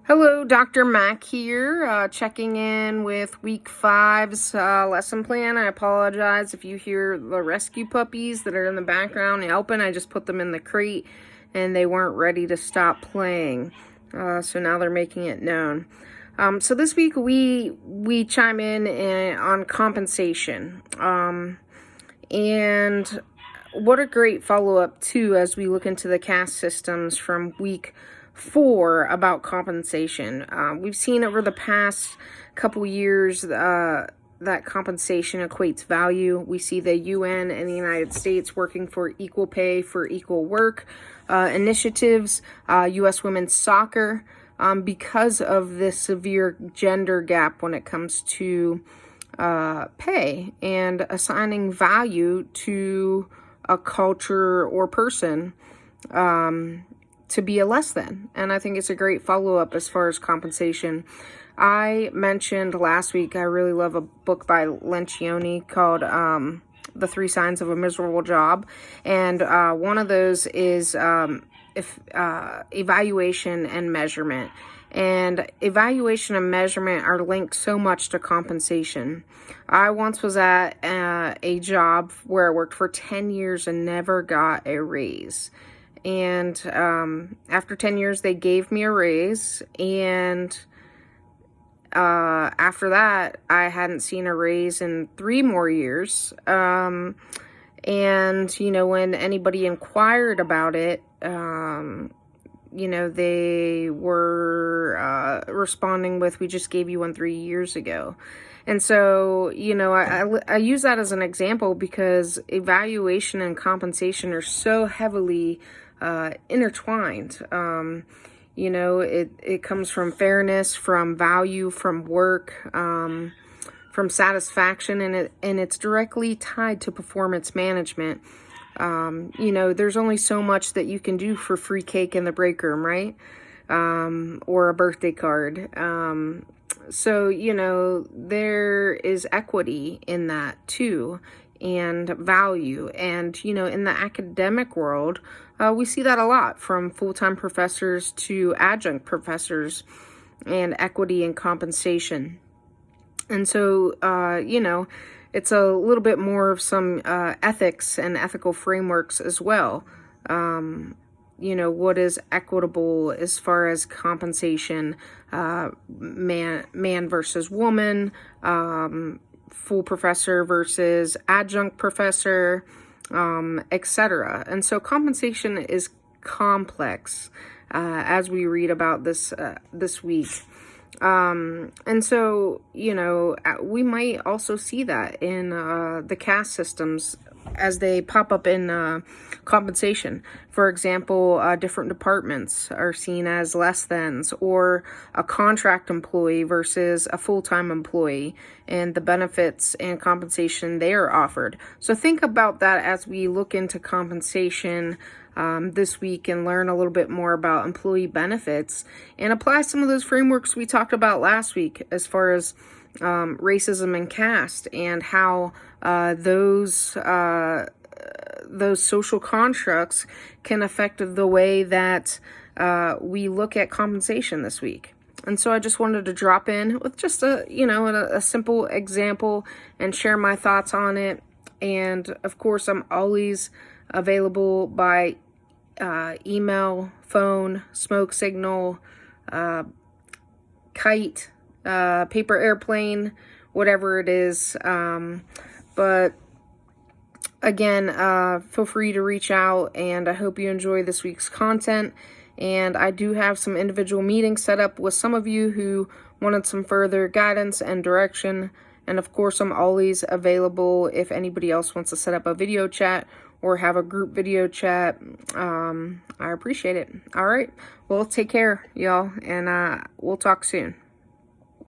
Hello, Dr. Mack here, checking in with week 5's lesson plan. I apologize if you hear the rescue puppies that are in the background yelping. I just put them in the crate and they weren't ready to stop playing. So now they're making it known. So this week we chime in on compensation. And what a great follow-up too as we look into the caste systems from week 4 about compensation. We've seen over the past couple years that compensation equates value. We see the UN and the United States working for equal pay for equal work initiatives, U.S. women's soccer, because of this severe gender gap when it comes to pay and assigning value to a culture or person to be a less than. And I think it's a great follow-up as far as compensation. I mentioned last week I really love a book by Lencioni called The 3 Signs of a Miserable Job. And one of those is evaluation and measurement. And evaluation and measurement are linked so much to compensation. I once was at a job where I worked for 10 years and never got a raise. And after 10 years, they gave me a raise. And after that, I hadn't seen a raise in 3 more years. And, you know, when anybody inquired about it, you know, they were responding with, "We just gave you one 3 years ago." And so, you know, I use that as an example because evaluation and compensation are so heavily intertwined. You know, it comes from fairness, from value, from work, from satisfaction, and it's directly tied to performance management. You know, there's only so much that you can do for free cake in the break room, right? Or a birthday card. So, you know, there is equity in that too, and value. And, you know, in the academic world, we see that a lot from full-time professors to adjunct professors, and equity and compensation. And so, you know, it's a little bit more of some ethics and ethical frameworks as well. You know, what is equitable as far as compensation, man versus woman, full professor versus adjunct professor, etc. And so compensation is complex, as we read about this week. And so, you know, we might also see that in the caste systems as they pop up in compensation. For example, different departments are seen as less thans, or a contract employee versus a full-time employee, and the benefits and compensation they are offered. So think about that as we look into compensation this week and learn a little bit more about employee benefits and apply some of those frameworks we talked about last week as far as racism and caste, and how those social constructs can affect the way that we look at compensation this week. And so I just wanted to drop in with just a simple example and share my thoughts on it. And of course, I'm always available by email, phone, smoke signal, kite, paper airplane, whatever it is. But again, feel free to reach out, and I hope you enjoy this week's content. And I do have some individual meetings set up with some of you who wanted some further guidance and direction. And of course, I'm always available if anybody else wants to set up a video chat or have a group video chat. I appreciate it. All right. Well, take care, y'all, and we'll talk soon.